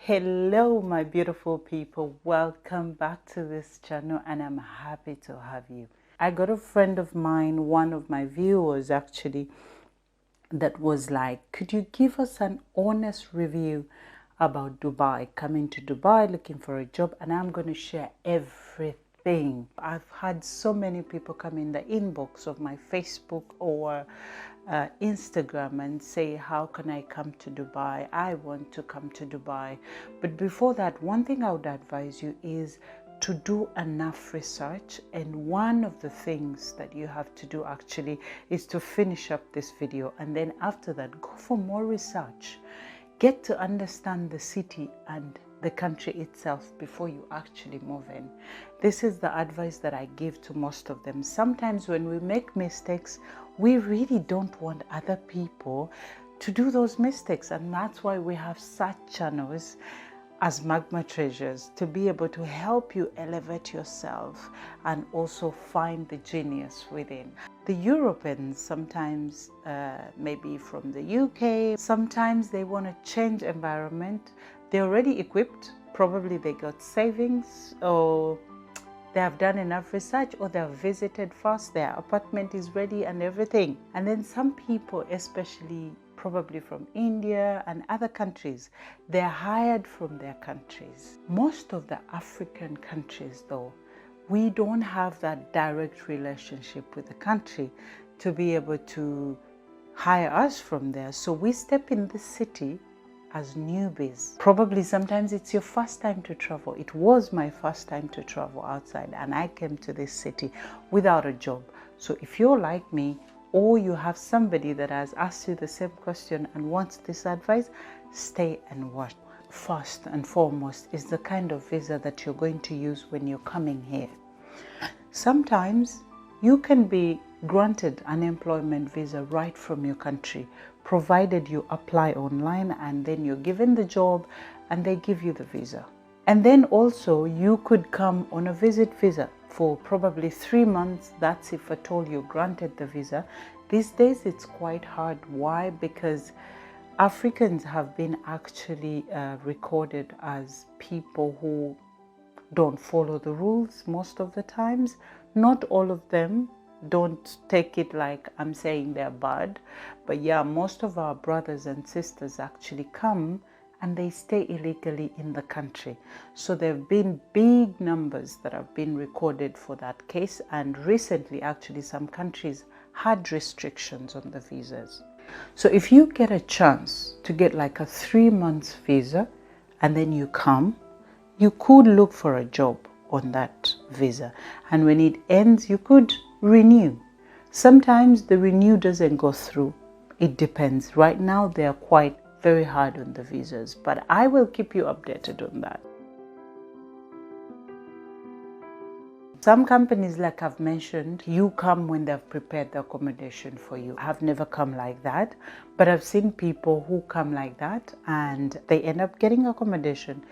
Hello my beautiful people, welcome back to this channel and I'm happy to have you. I got a friend of mine, one of my viewers actually, that was like, could you give us an honest review about Dubai, coming to Dubai looking for a job? And I'm going to share everything. I've had so many people come in the inbox of my Facebook or Instagram and say, how can I come to Dubai? I want to come to Dubai. But before that, one thing I would advise you is to do enough research, and one of the things that you have to do actually is to finish up this video, and then after that go for more research, get to understand the city and the country itself before you actually move in. This is the advice that I give to most of them. Sometimes when we make mistakes, we really don't want other people to do those mistakes, and that's why we have such channels as Magma Treasures to be able to help you elevate yourself and also find the genius within. The Europeans sometimes, maybe from the UK, sometimes they want to change environment. They're already equipped, probably they got savings, or they have done enough research, or they have visited first, their apartment is ready and everything. And then some people, especially probably from India and other countries, they're hired from their countries. Most of the African countries though, we don't have that direct relationship with the country to be able to hire us from there. So we step in the city as newbies. Probably sometimes it's your first time to travel. It was my first time to travel outside, and I came to this city without a job. So if you're like me, or you have somebody that has asked you the same question and wants this advice, stay and watch. First and foremost is the kind of visa that you're going to use when you're coming here. Sometimes you can be granted an employment visa right from your country, provided you apply online and then you're given the job and they give you the visa. And then also you could come on a visit visa for probably 3 months. That's if at all you're granted the visa. These days it's quite hard. Why? Because Africans have been actually recorded as people who don't follow the rules most of the times. Not all of them. Don't take it like I'm saying they're bad, but yeah, most of our brothers and sisters actually come and they stay illegally in the country. So there have been big numbers that have been recorded for that case, and recently actually some countries had restrictions on the visas. So if you get a chance to get like a 3 months visa and then you come, you could look for a job on that visa, and when it ends you could renew. Sometimes the renew doesn't go through. It depends. Right now they are quite very hard on the visas, but I will keep you updated on that. Some companies, like I've mentioned, you come when they've prepared the accommodation for you. I've never come like that, but I've seen people who come like that and they end up getting accommodation.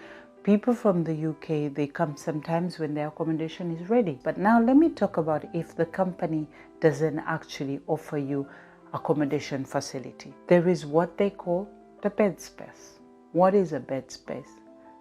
People from the UK, they come sometimes when their accommodation is ready. But now let me talk about if the company doesn't actually offer you accommodation facility. There is what they call the bed space. What is a bed space?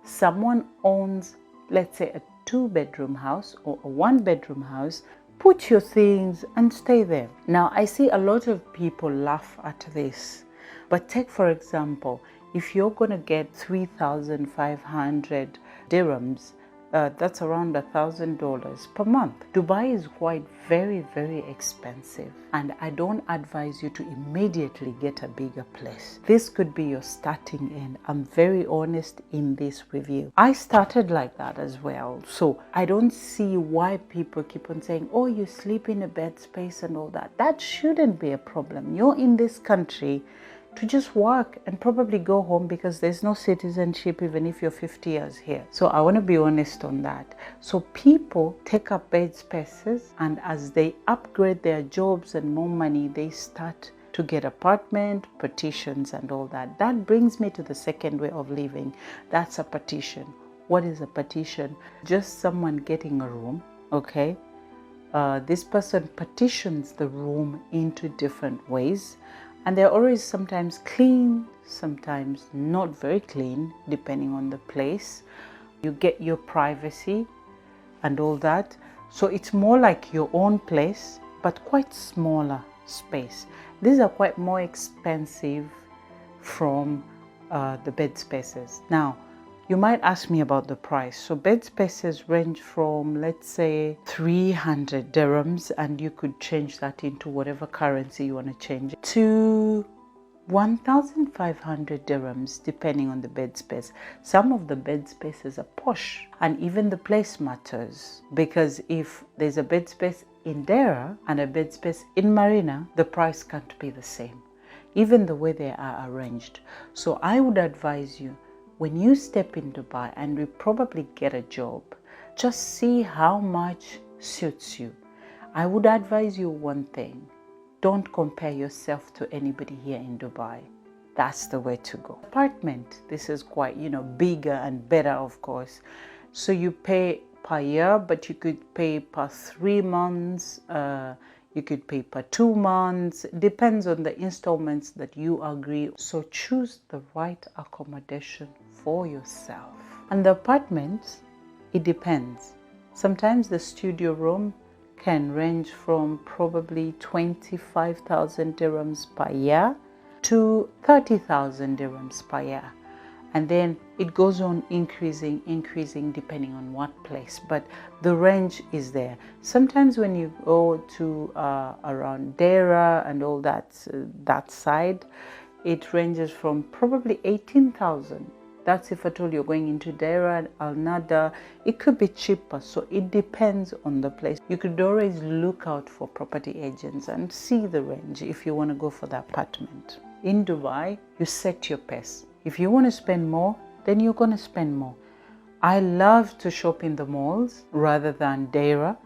Someone owns, let's say, a 2-bedroom house or a 1-bedroom house. Put your things and stay there. Now, I see a lot of people laugh at this, but take for example, if you're going to get 3,500 dirhams, that's around $1,000 per month. Dubai is quite very expensive, and I don't advise you to immediately get a bigger place. This could be your starting end. I'm very honest in this review. I started like that as well, so I don't see why people keep on saying, oh, you sleep in a bed space and all that. That shouldn't be a problem. You're in this country to just work and probably go home, because there's no citizenship even if you're 50 years here. So I want to be honest on that. So people take up bed spaces, and as they upgrade their jobs and more money, they start to get apartment, partitions and all that. That brings me to the second way of living. That's a partition. What is a partition? Just someone getting a room, okay? This person partitions the room into different ways. And they're always sometimes clean, sometimes not very clean, depending on the place. You get your privacy and all that. So it's more like your own place, but quite smaller space. These are quite more expensive from the bed spaces. Now, you might ask me about the price. So bed spaces range from, let's say, 300 dirhams, and you could change that into whatever currency you want to change it, to 1,500 dirhams, depending on the bed space. Some of the bed spaces are posh, and even the place matters, because if there's a bed space in Dera and a bed space in Marina, the price can't be the same, even the way they are arranged. So I would advise you, when you step in Dubai and we probably get a job, just see how much suits you. I would advise you one thing: don't compare yourself to anybody here in Dubai. That's the way to go. Apartment, this is quite, bigger and better, of course. So you pay per year, but you could pay per 3 months, you could pay per 2 months. Depends on the installments that you agree. So choose the right accommodation for yourself. And the apartments, it depends. Sometimes the studio room can range from probably 25,000 dirhams per year to 30,000 dirhams per year. And then it goes on increasing depending on what place, but the range is there. Sometimes when you go to around Dera and all that, that side, it ranges from probably 18,000. That's if at all you're going into Dera, Al Nada. It could be cheaper, so it depends on the place. You could always look out for property agents and see the range if you want to go for the apartment. In Dubai, you set your pace. If you want to spend more, then you're going to spend more. I love to shop in the malls rather than Dera,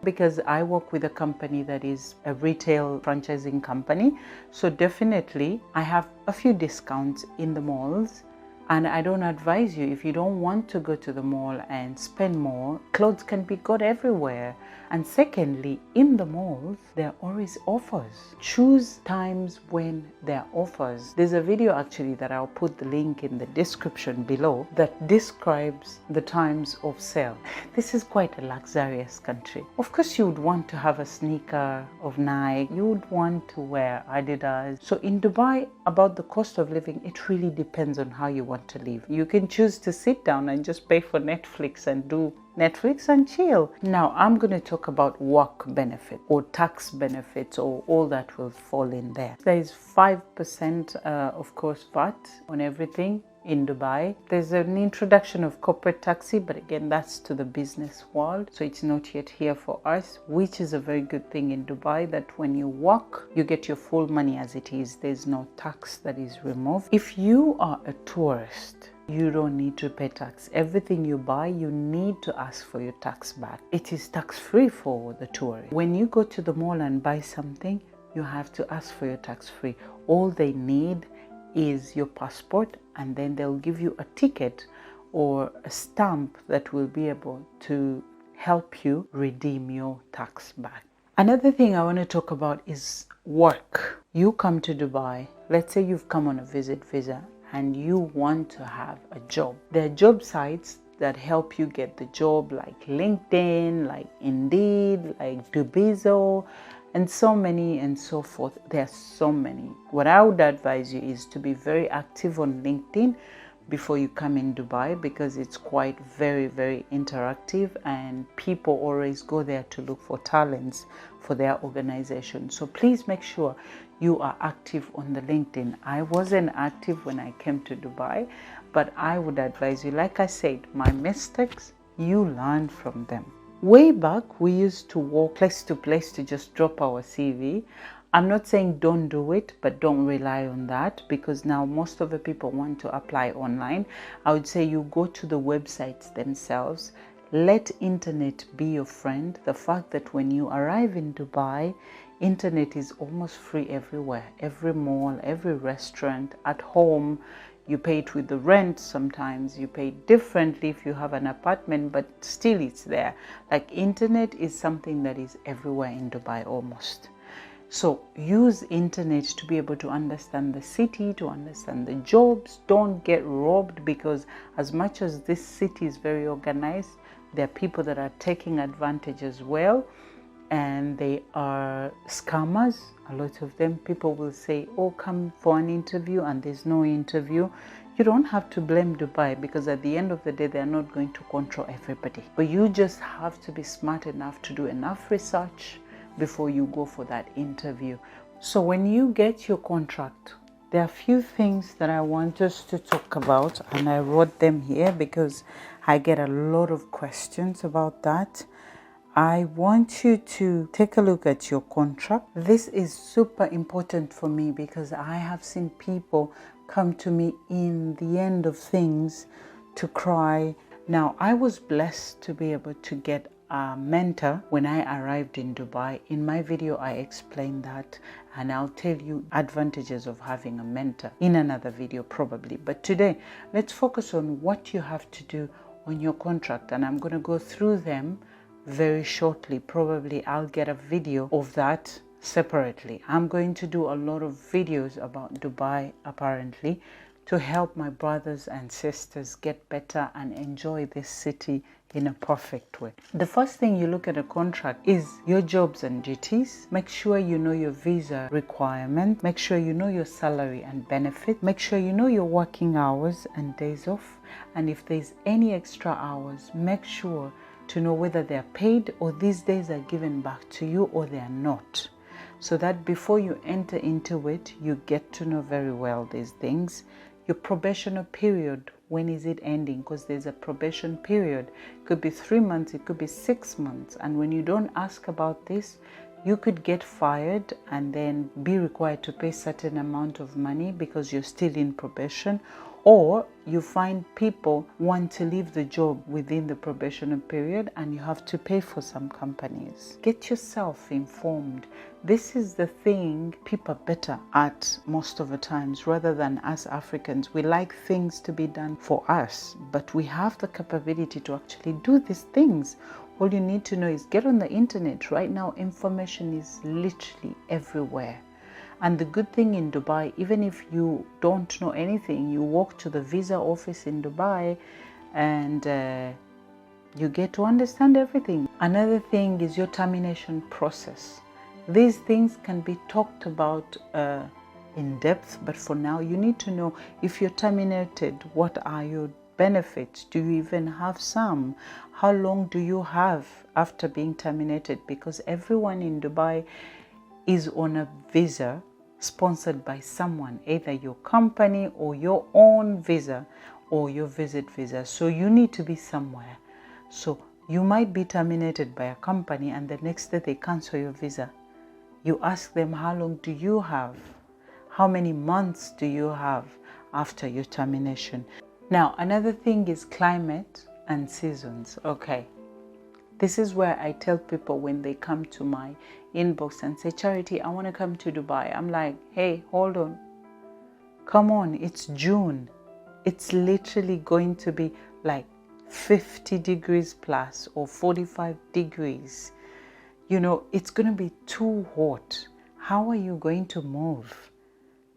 because I work with a company that is a retail franchising company. So definitely I have a few discounts in the malls. And I don't advise you, if you don't want to go to the mall and spend more, clothes can be got everywhere. And secondly, in the malls, there are always offers. Choose times when there are offers. There's a video actually that I'll put the link in the description below that describes the times of sale. This is quite a luxurious country. Of course, you would want to have a sneaker of Nike. You would want to wear Adidas. So in Dubai, about the cost of living, it really depends on how you want to live. You can choose to sit down and just pay for Netflix and do Netflix and chill. Now I'm going to talk about work benefit or tax benefits, or all that will fall in there. There is 5% of course VAT on everything in Dubai. There's an introduction of corporate taxi, but again, that's to the business world, so it's not yet here for us, which is a very good thing in Dubai, that when you work, you get your full money as it is. There's no tax that is removed. If you are a tourist, you don't need to pay tax. Everything you buy, you need to ask for your tax back. It is tax-free for the tourist. When you go to the mall and buy something, you have to ask for your tax-free. All they need is your passport, and then they'll give you a ticket or a stamp that will be able to help you redeem your tax back. Another thing I want to talk about is work. You come to Dubai, let's say you've come on a visit visa and you want to have a job. There are job sites that help you get the job, like LinkedIn, like Indeed, like Dubizo, and so many and so forth. There are so many. What I would advise you is to be very active on LinkedIn before you come in Dubai, because it's quite very interactive, and people always go there to look for talents for their organization. So please make sure you are active on the LinkedIn. I wasn't active when I came to Dubai, but I would advise you, like I said, my mistakes, you learn from them. Way back, we used to walk place to place to just drop our CV. I'm not saying don't do it, but don't rely on that, because now most of the people want to apply online. I would say you go to the websites themselves. Let internet be your friend. The fact that when you arrive in Dubai, internet is almost free everywhere. Every mall, every restaurant, at home. You pay it with the rent sometimes. You pay differently if you have an apartment, but still it's there. Like internet is something that is everywhere in Dubai almost. So use internet to be able to understand the city, to understand the jobs. Don't get robbed, because as much as this city is very organized, there are people that are taking advantage as well, and they are scammers. A lot of them, people will say, oh, come for an interview, and there's no interview. You don't have to blame Dubai, because at the end of the day, they're not going to control everybody. But you just have to be smart enough to do enough research before you go for that interview. So when you get your contract, there are a few things that I want us to talk about, and I wrote them here because I get a lot of questions about that. I want you to take a look at your contract. This is super important for me because I have seen people come to me in the end of things to cry. Now, I was blessed to be able to get a mentor when I arrived in Dubai. In my video, I explained that, and I'll tell you advantages of having a mentor in another video probably. But today, let's focus on what you have to do on your contract, and I'm going to go through them very shortly. Probably I'll get a video of that separately. I'm going to do a lot of videos about Dubai apparently to help my brothers and sisters get better and enjoy this city in a perfect way. The first thing you look at a contract is your jobs and duties. Make sure you know your visa requirement. Make sure you know your salary and benefit. Make sure you know your working hours and days off. And if there's any extra hours, make sure to know whether they are paid or these days are given back to you or they are not. So that before you enter into it, you get to know very well these things. Your probational period, when is it ending? Because there's a probation period. It could be 3 months, it could be 6 months. And when you don't ask about this, you could get fired and then be required to pay certain amount of money because you're still in probation. Or you find people want to leave the job within the probational period and you have to pay for some companies. Get yourself informed. This is the thing people are better at most of the times rather than us Africans. We like things to be done for us, but we have the capability to actually do these things. All you need to know is get on the internet. Right now, information is literally everywhere. And the good thing in Dubai, even if you don't know anything, you walk to the visa office in Dubai and you get to understand everything. Another thing is your termination process. These things can be talked about in depth, but for now you need to know if you're terminated, what are your benefits? Do you even have some? How long do you have after being terminated? Because everyone in Dubai is on a visa sponsored by someone, either your company or your own visa or your visit visa. So you need to be somewhere. So you might be terminated by a company and the next day they cancel your visa. You ask them, how long do you have? How many months do you have after your termination? Now, another thing is climate and seasons. Okay. This is where I tell people when they come to my inbox and say, Charity, I want to come to Dubai. I'm like, hey, hold on. Come on, it's June. It's literally going to be like 50 degrees plus or 45 degrees. You know, it's going to be too hot. How are you going to move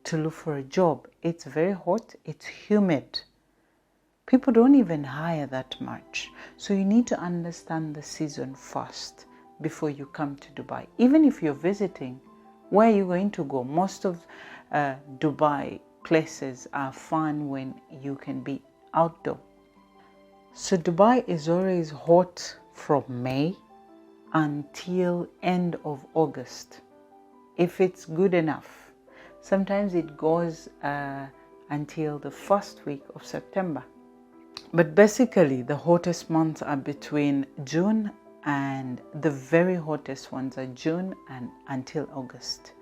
to look for a job? It's very hot. It's humid. People don't even hire that much. So you need to understand the season first before you come to Dubai. Even if you're visiting, where are you going to go? Most of Dubai places are fun when you can be outdoor. So Dubai is always hot from May until end of August, if it's good enough. Sometimes it goes until the first week of September. But basically, the hottest months are between June and the very hottest ones are June and until August.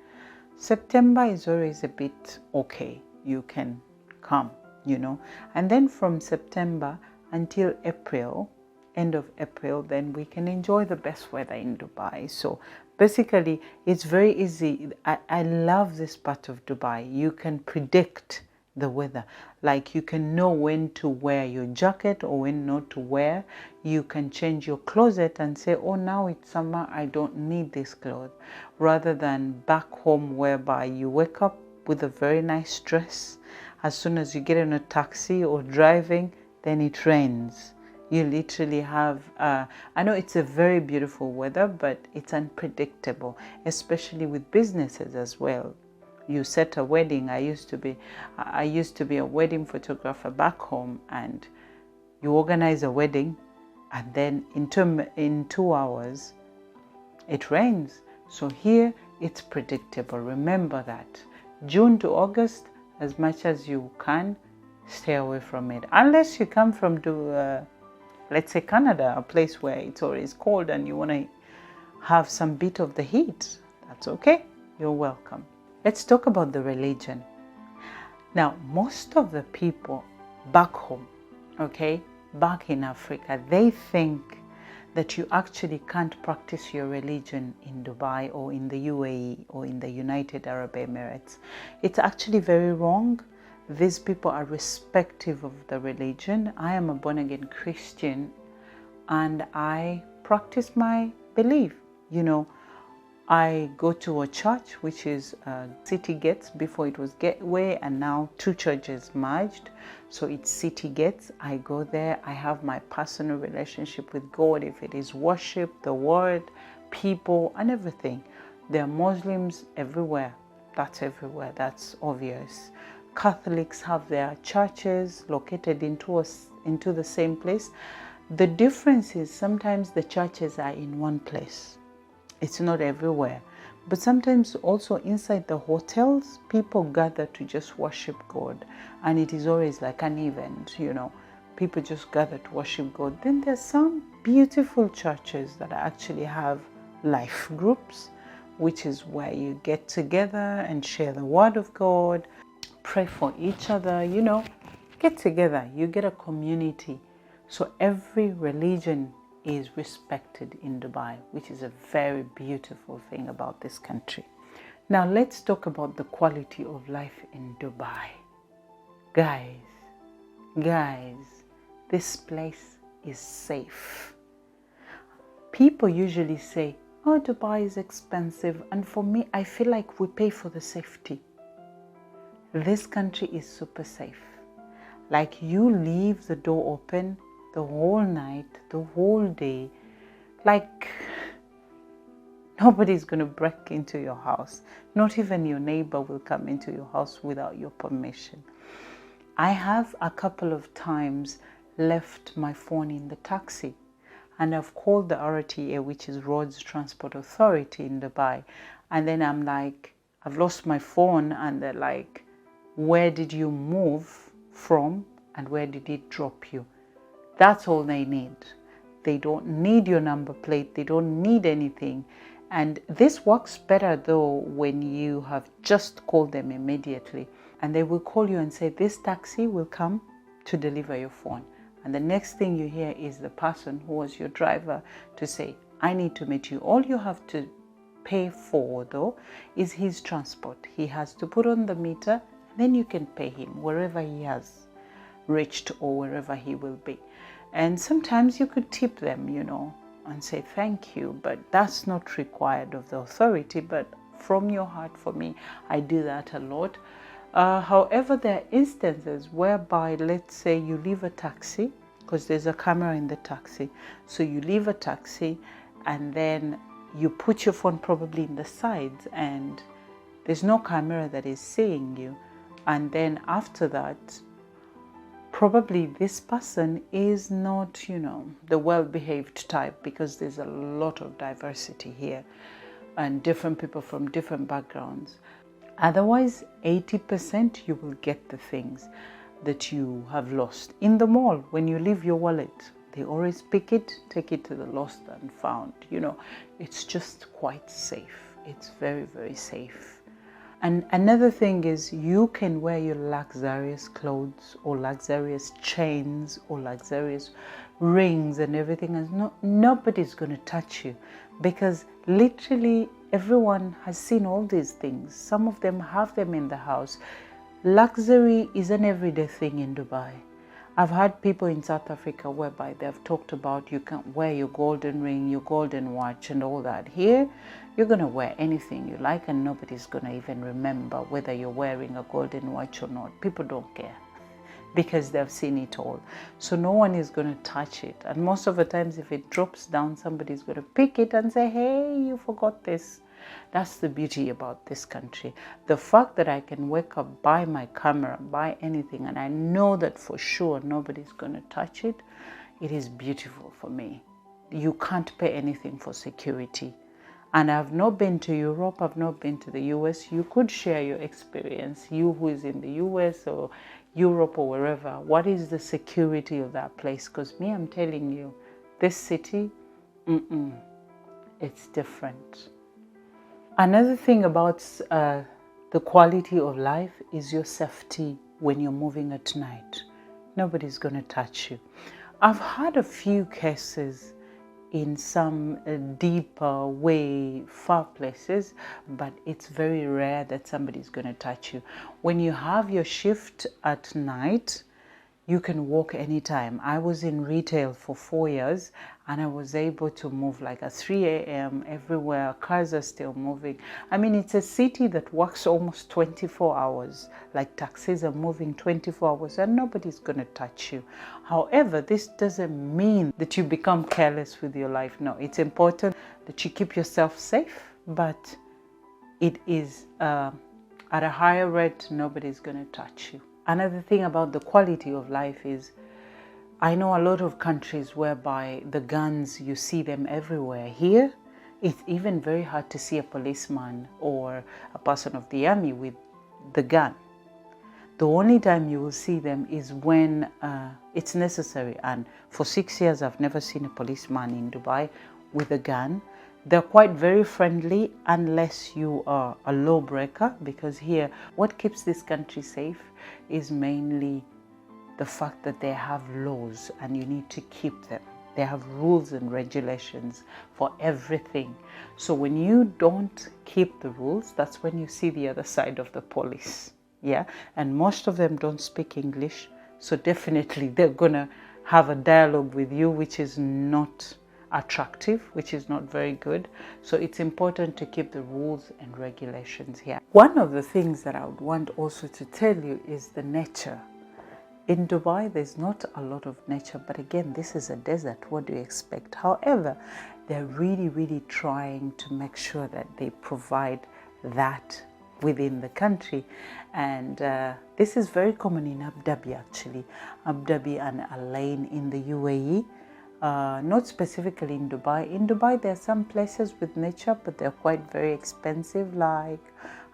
September is always a bit okay. You can come, you know. And then from September until April, end of April, then we can enjoy the best weather in Dubai. So basically, it's very easy. I love this part of Dubai. You can predict the weather. Like you can know when to wear your jacket or when not to wear. You can change your closet and say, oh, now it's summer, I don't need this clothes, rather than back home whereby you wake up with a very nice dress. As soon as you get in a taxi or driving, then it rains. You literally have, I know it's a very beautiful weather, but it's unpredictable, especially with businesses as well. You set a wedding. I used to be a wedding photographer back home, and you organize a wedding, and then in 2 hours, it rains. So here it's predictable. Remember that. June to August, as much as you can, stay away from it. Unless you come from let's say Canada, a place where it's always cold and you want to have some bit of the heat. That's okay. You're welcome. Let's talk about the religion. Now, most of the people back home, okay, back in Africa, they think that you actually can't practice your religion in Dubai or in the UAE or in the United Arab Emirates. It's actually very wrong. These people are respective of the religion. I am a born-again Christian and I practice my belief. You know, I go to a church which is City Gates. Before it was Gateway, and now two churches merged, so it's City Gates. I go there. I have my personal relationship with God, if it is worship, the word, people, and everything. There are Muslims everywhere. That's everywhere. That's obvious. Catholics have their churches located into the same place. The difference is sometimes the churches are in one place. It's not everywhere. But sometimes also inside the hotels, people gather to just worship God. And it is always like an event, you know. People just gather to worship God. Then there's some beautiful churches that actually have life groups, which is where you get together and share the word of God, pray for each other, you know, get together. You get a community. So every religion is respected in Dubai, which is a very beautiful thing about this country. Now let's talk about the quality of life in Dubai. Guys, this place is safe. People usually say, oh, Dubai is expensive. And for me, I feel like we pay for the safety. This country is super safe. Like you leave the door open the whole night, the whole day, like nobody's going to break into your house. Not even your neighbor will come into your house without your permission. I have a couple of times left my phone in the taxi, and I've called the RTA, which is Roads Transport Authority in Dubai, and then I'm like, I've lost my phone, and they're like, where did you move from and where did it drop you? That's all they need. They don't need your number plate. They don't need anything. And this works better though when you have just called them immediately, and they will call you and say, this taxi will come to deliver your phone. And the next thing you hear is the person who was your driver to say, I need to meet you. All you have to pay for though is his transport. He has to put on the meter, and then you can pay him wherever he has reached or wherever he will be. And sometimes you could tip them, you know, and say thank you, but that's not required of the authority. But from your heart, for me, I do that a lot. However, there are instances whereby, let's say you leave a taxi, because there's a camera in the taxi. So you leave a taxi and then you put your phone probably in the sides and there's no camera that is seeing you. And then after that, probably this person is not, you know, the well-behaved type, because there's a lot of diversity here and different people from different backgrounds. Otherwise, 80% you will get the things that you have lost. In the mall, when you leave your wallet, they always pick it, take it to the lost and found. You know, it's just quite safe. It's very, very safe. And another thing is, you can wear your luxurious clothes or luxurious chains or luxurious rings and everything, and nobody's going to touch you, because literally everyone has seen all these things. Some of them have them in the house. Luxury is an everyday thing in Dubai. I've had people in South Africa whereby they've talked about you can wear your golden ring, your golden watch and all that. Here, you're going to wear anything you like and nobody's going to even remember whether you're wearing a golden watch or not. People don't care because they've seen it all. So no one is going to touch it. And most of the times if it drops down, somebody's going to pick it and say, hey, you forgot this. That's the beauty about this country. The fact that I can wake up, buy my camera, buy anything, and I know that for sure nobody's going to touch it, it is beautiful for me. You can't pay anything for security. And I've not been to Europe, I've not been to the US. You could share your experience, you who is in the US or Europe or wherever. What is the security of that place? Because me, I'm telling you, this city, it's different. Another thing about the quality of life is your safety when you're moving at night. Nobody's going to touch you. I've had a few cases in some deeper, way far places, but it's very rare that somebody's going to touch you. When you have your shift at night, you can walk anytime. I was in retail for 4 years and I was able to move like at 3 a.m. everywhere. Cars are still moving. I mean, it's a city that works almost 24 hours. Like taxis are moving 24 hours and nobody's going to touch you. However, this doesn't mean that you become careless with your life. No, it's important that you keep yourself safe, but it is at a higher rate, nobody's going to touch you. Another thing about the quality of life is, I know a lot of countries whereby the guns, you see them everywhere. Here, it's even very hard to see a policeman or a person of the army with the gun. The only time you will see them is when it's necessary. And for 6 years, I've never seen a policeman in Dubai with a gun. They're quite very friendly unless you are a lawbreaker, because here what keeps this country safe is mainly the fact that they have laws and you need to keep them. They have rules and regulations for everything. So when you don't keep the rules, that's when you see the other side of the police. Yeah, and most of them don't speak English. So definitely they're gonna have a dialogue with you, which is not attractive, which is not very good. So it's important to keep the rules and regulations here. One of the things that I would want also to tell you is the nature. In Dubai, there's not a lot of nature, but again, this is a desert. What do you expect? However, they're really trying to make sure that they provide that within the country. And this is very common in Abu Dhabi, actually. Abu Dhabi and Al Ain in the UAE. Not specifically in Dubai. In Dubai, there are some places with nature, but they're quite very expensive, like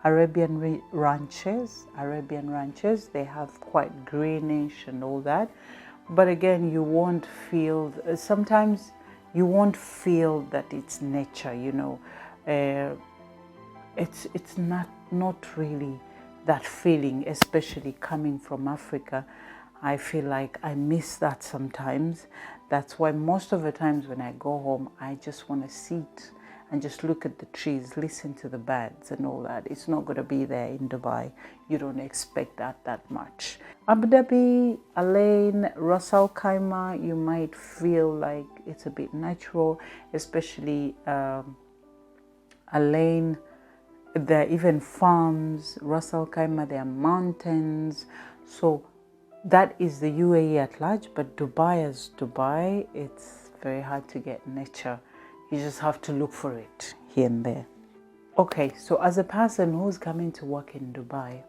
Arabian ranches. Arabian ranches, they have quite greenish and all that. But again, you won't feel, sometimes you won't feel that it's nature, you know. It's not really that feeling, especially coming from Africa. I feel like I miss that sometimes. That's why most of the times when I go home, I just want to sit and just look at the trees, listen to the birds and all that. It's not going to be there in Dubai. You don't expect that much. Abu Dhabi, Al Ain, Ras Al Khaimah, you might feel like it's a bit natural, especially Al Ain. There are even farms. Ras Al Khaimah, there are mountains. So that is the UAE at large, but Dubai as Dubai, it's very hard to get nature. You just have to look for it here and there. Okay, so as a person who's coming to work in Dubai,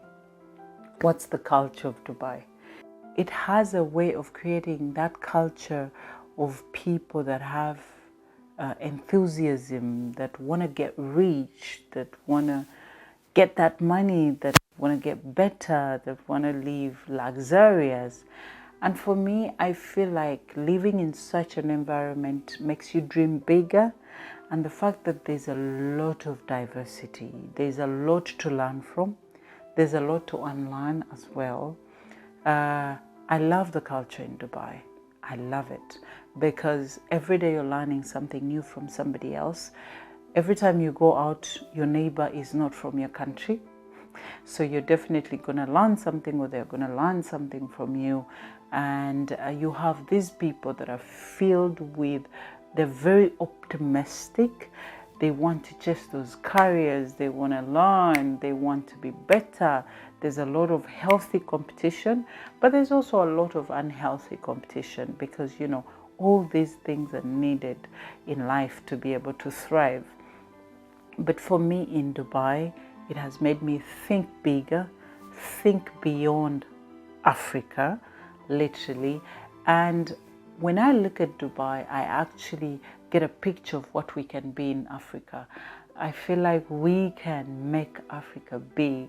what's the culture of Dubai? It has a way of creating that culture of people that have enthusiasm, that want to get rich, that want to get that money, that want to get better, that want to live luxurious. And for me, I feel like living in such an environment makes you dream bigger. And the fact that there's a lot of diversity, there's a lot to learn from, there's a lot to unlearn as well. I love the culture in Dubai. I love it because every day you're learning something new from somebody else. Every time you go out, your neighbor is not from your country. So you're definitely going to learn something, or they're going to learn something from you. And you have these people that are filled with, they're very optimistic. They want to chase those careers. They want to learn. They want to be better. There's a lot of healthy competition, but there's also a lot of unhealthy competition, because, you know, all these things are needed in life to be able to thrive. But for me in Dubai, it has made me think bigger, think beyond Africa, literally. And when I look at Dubai, I actually get a picture of what we can be in Africa. I feel like we can make Africa big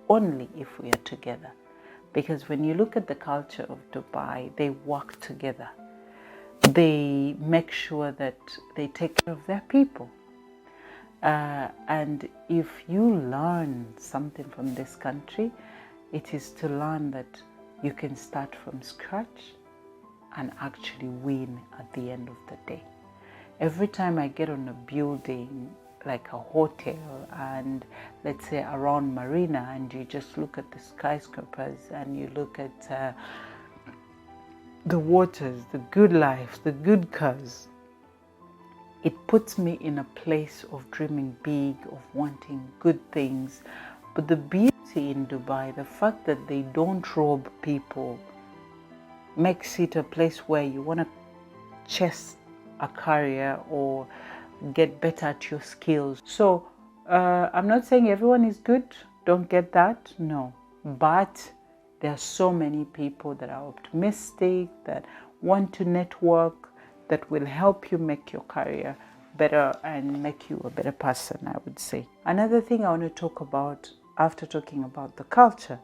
only if we are together. Because when you look at the culture of Dubai, they work together. They make sure that they take care of their people. And if you learn something from this country, it is to learn that you can start from scratch and actually win at the end of the day. Every time I get on a building, like a hotel, and let's say around Marina, and you just look at the skyscrapers and you look at the waters, the good life, the good cars, it puts me in a place of dreaming big, of wanting good things. But the beauty in Dubai, the fact that they don't rob people, makes it a place where you want to chase a career or get better at your skills. So I'm not saying everyone is good, don't get that, no. But there are so many people that are optimistic, that want to network, that will help you make your career better and make you a better person, I would say. Another thing I want to talk about after talking about the culture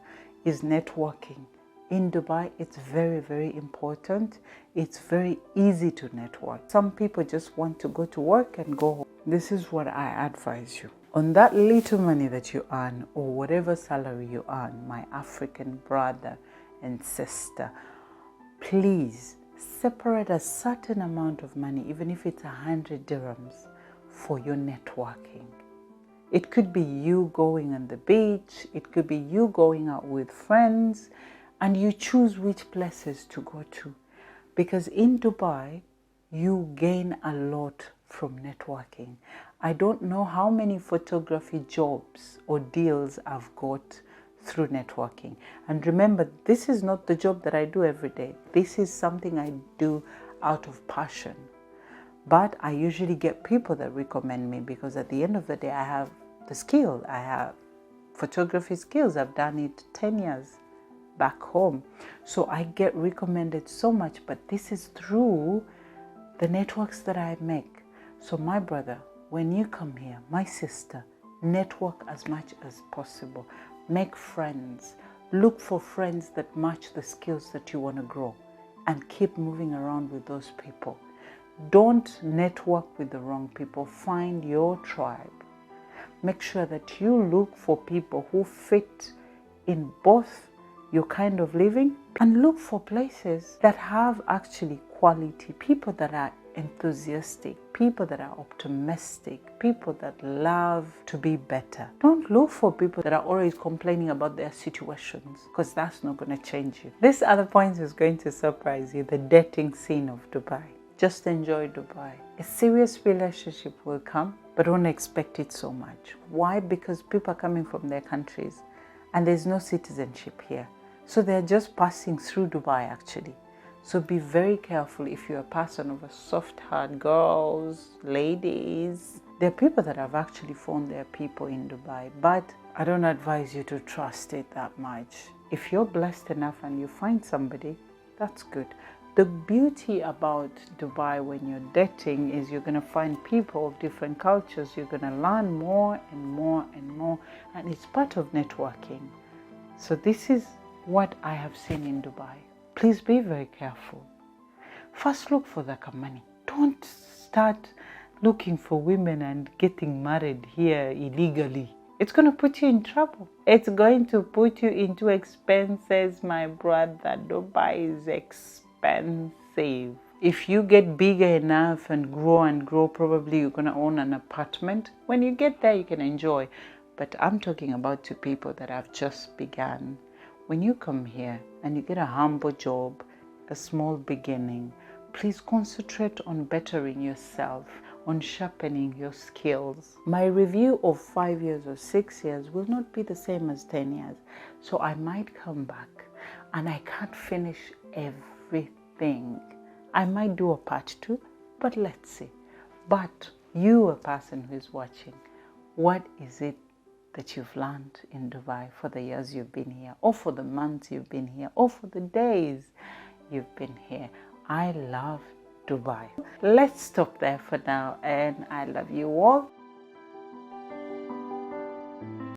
is networking. In Dubai, it's very, very important. It's very easy to network. Some people just want to go to work and go home. This is what I advise you. On that little money that you earn, or whatever salary you earn, my African brother and sister, please separate a certain amount of money, even if it's 100 dirhams, for your networking. It could be you going on the beach. It could be you going out with friends, and you choose which places to go to. Because in Dubai, you gain a lot from networking. I don't know how many photography jobs or deals I've got through networking. And remember, this is not the job that I do every day. This is something I do out of passion. But I usually get people that recommend me, because at the end of the day, I have the skill. I have photography skills. I've done it 10 years back home. So I get recommended so much, but this is through the networks that I make. So my brother, when you come here, my sister, network as much as possible. Make friends. Look for friends that match the skills that you want to grow, and keep moving around with those people. Don't network with the wrong people. Find your tribe. Make sure that you look for people who fit in both your kind of living, and look for places that have actually quality, people that are enthusiastic, people that are optimistic, people that love to be better. Don't look for people that are always complaining about their situations, because that's not going to change you. This other point is going to surprise you, the dating scene of Dubai. Just enjoy Dubai. A serious relationship will come, but don't expect it so much. Why? Because people are coming from their countries and there's no citizenship here. So they're just passing through Dubai actually. So be very careful if you're a person of a soft heart, girls, ladies. There are people that have actually found their people in Dubai, but I don't advise you to trust it that much. If you're blessed enough and you find somebody, that's good. The beauty about Dubai when you're dating is you're going to find people of different cultures. You're going to learn more and more and more, and it's part of networking. So this is what I have seen in Dubai. Please be very careful. First, look for the money. Don't start looking for women and getting married here illegally. It's going to put you in trouble. It's going to put you into expenses, my brother. Dubai is expensive. If you get bigger enough and grow, probably you're going to own an apartment. When you get there, you can enjoy. but I'm talking about to people that have just begun. When you come here and you get a humble job, a small beginning, please concentrate on bettering yourself, on sharpening your skills. My review of 5 years or 6 years will not be the same as 10 years. So I might come back and I can't finish everything. I might do a part 2, but let's see. But you, a person who is watching, what is it that you've learned in Dubai for the years you've been here, or for the months you've been here, or for the days you've been here? I love Dubai. Let's stop there for now, and I love you all.